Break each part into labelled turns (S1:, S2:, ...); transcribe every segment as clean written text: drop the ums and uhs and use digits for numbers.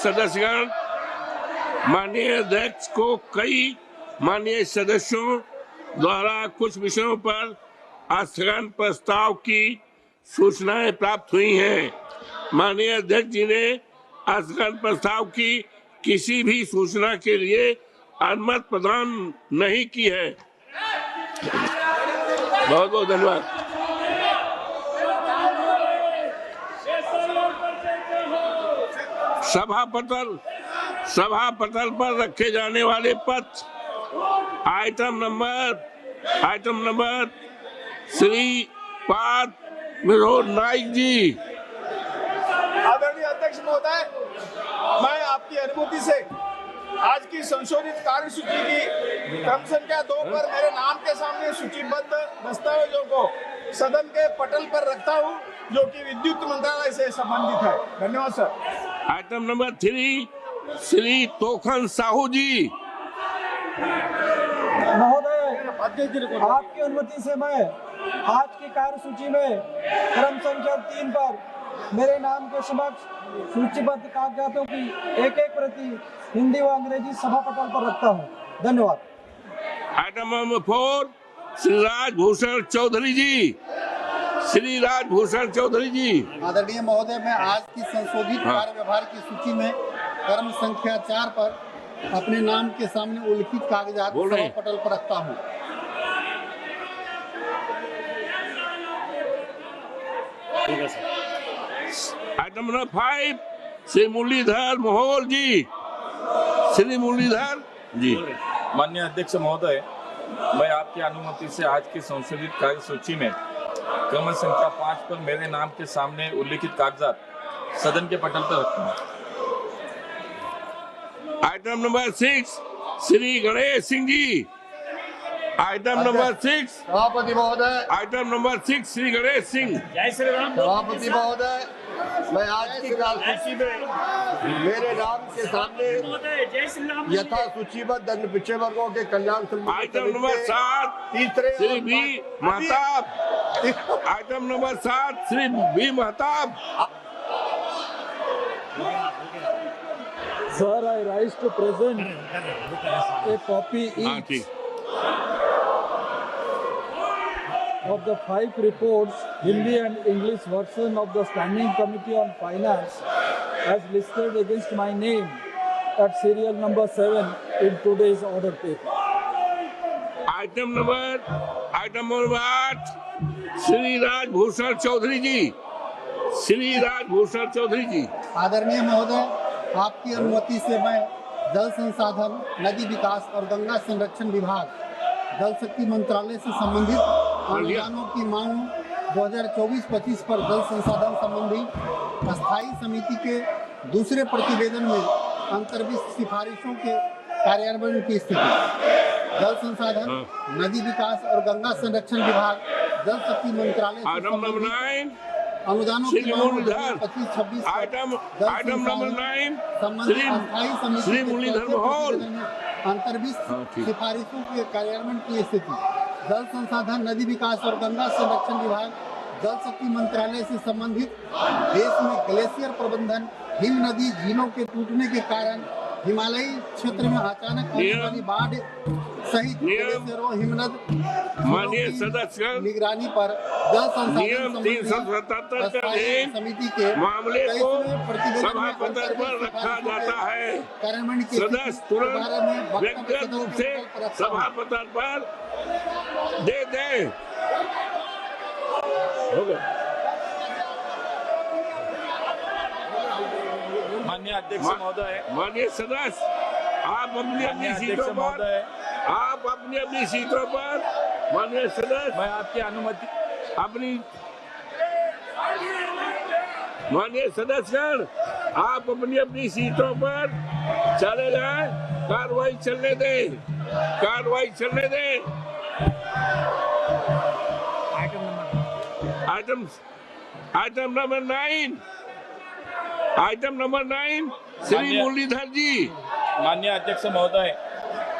S1: सदस्यगण, माननीय अध्यक्ष को कई माननीय सदस्यों द्वारा कुछ विषयों पर स्थगन प्रस्ताव की सूचनाएं प्राप्त हुई हैं। माननीय अध्यक्ष जी ने स्थगन प्रस्ताव की किसी भी सूचना के लिए अनुमति प्रदान नहीं की है। बहुत बहुत धन्यवाद। सभा पटल पर रखे जाने वाले पत्र आइटम नंबर श्री पार्थ विनोद नाइक जी।
S2: आदरणीय अध्यक्ष महोदय, मैं आपकी अनुमति से आज की संशोधित कार्यसूची की क्रम संख्या 2 पर मेरे नाम के सामने सूचीबद्ध दस्तावेजों को सदन के पटल पर रखता हूं, जो कि विद्युत मंत्रालय से संबंधित है। धन्यवाद sir.
S1: Item number 3 Shri Tokhan Sahu ji.
S3: महोदय, आपकी अनुमति से मैं आज की कार्यसूची में क्रम संख्या 3 पर मेरे नाम के समक्ष सूचीबद्ध कागजातों की एक प्रति हिंदी व अंग्रेजी सभा पटल पर रखता हूं। धन्यवाद।
S1: Item number 4 Shri Rajbhushan Choudhary ji. श्री राजभूषण चौधरी जी।
S4: आदरणीय महोदय, मैं आज की संशोधित कार्य व्यवहार की सूची में क्रम संख्या 4 पर अपने नाम के सामने उल्लिखित कागजात सभा पटल पर रखता हूं।
S1: आइटम नंबर 5 श्री मुरलीधर मोहोल जी। श्री मुरलीधर जी।
S5: माननीय अध्यक्ष महोदय, मैं आपकी अनुमति से आज की संशोधित कार्यसूची में क्रम संख्या 5 पर मेरे नाम के सामने उल्लिखित कागजात सदन के पटल पर रखता हूं।
S1: Item number 6 Shri Ganesh Singh ji. Item number 6
S4: सभापति महोदय।
S1: Item number 6 Shri Ganesh Singh.
S6: जय श्री राम।
S4: सभापति महोदय, मैं आज की कार्यसूची में मेरे नाम के सामने यथा सूचीबद्ध अन्य पिछड़े वर्गों के कल्याण।
S1: Item number 7 Shri B Mahtab. Item number 7 Shri B Mahtab.
S3: Sir, I rise to present a copy each of the 5 reports, Hindi and English version of the Standing Committee on Finance as listed against my name at serial number 7 in today's order paper.
S1: Item number 8 Shri Rajbhushan Choudhary ji. Shri Rajbhushan Choudhary ji.
S4: आदरणीय महोदय, आपकी अनुमति से मैं जल संसाधन, नदी विकास और गंगा संरक्षण विभाग, जल शक्ति मंत्रालय से संबंधित अनुदानों की मांग 2024-25 पर जल संसाधन संबंधी अस्थायी समिति के दूसरे प्रतिवेदन में अंतर्गत सिफारिशों के कार्यान्वयन की स्थिति, जल संसाधन, नदी विकास और गंगा संरक्षण विभाग, जल शक्ति मंत्रालय से संबंधित अनुदानों की मांग 2025-26
S1: आइटम नंबर 9 श्री मुरलीधर मोहोल।
S4: अंतर्गत सिफारिशों के कार्यान्वयन की स्थिति, जल संसाधन, नदी विकास और गंगा संरक्षण विभाग, जल शक्ति मंत्रालय से संबंधित देश में ग्लेशियर प्रबंधन, हिम नदी झीलों के टूटने के कारण हिमालयी क्षेत्र में अचानक आने वाली बाढ़ सहित ग्लेशियरों, हिमनद
S1: माननीय सदस्य
S4: निगरानी पर जल संसाधन समिति के
S1: मामले को सभा पटल पर रखा जाता है। सदस्य तुरंत व्यक्तिगत रूप से सभा पटल पर दे दें। हो गया।
S5: माननीय अध्यक्ष महोदय,
S1: माननीय सदस्य, आप अपनी अपनी सीटों पर माननीय सदस्य,
S5: मैं आपकी अनुमति
S1: माननीय सदस्यगण, आप अपनी अपनी सीटों पर चले जाएं। कार्रवाई चलने दें। आइटम नंबर 9 श्री मुरलीधर जी।
S5: माननीय अध्यक्ष महोदय,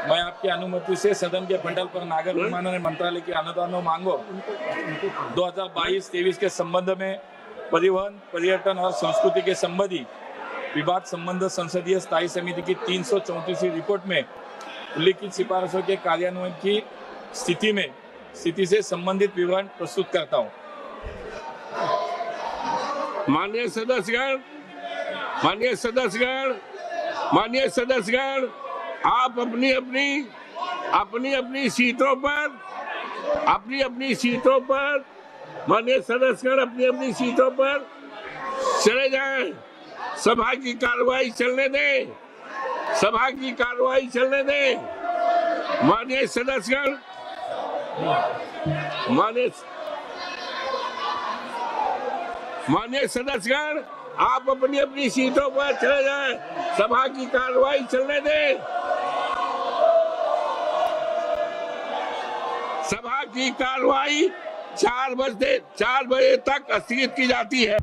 S5: मैं आपकी अनुमति से सदन के पटल पर नागर विमानन मंत्रालय की अनुदानों मांगों 2022-23 के संबंध में परिवहन, पर्यटन और संस्कृति के संबंधी विवाद संबंध संसदीय स्थायी समिति की 334वीं रिपोर्ट में उल्लिखित सिफारिशों के कार्यान्वयन की स्थिति से संबंधित विवरण प्रस्तुत करता हूं।
S1: माननीय सदस्यगण, आप अपनी अपनी सीटों पर माननीय सदस्यगण अपनी अपनी सीटों पर चले जाएं। सभा की कार्रवाई चलने दें। माननीय सदस्यगण, आप अपनी अपनी सीटों पर चले जाएं। सभा की कार्रवाई चलने दें। सभा की कार्रवाई 4 बजे तक स्थगित की जाती है।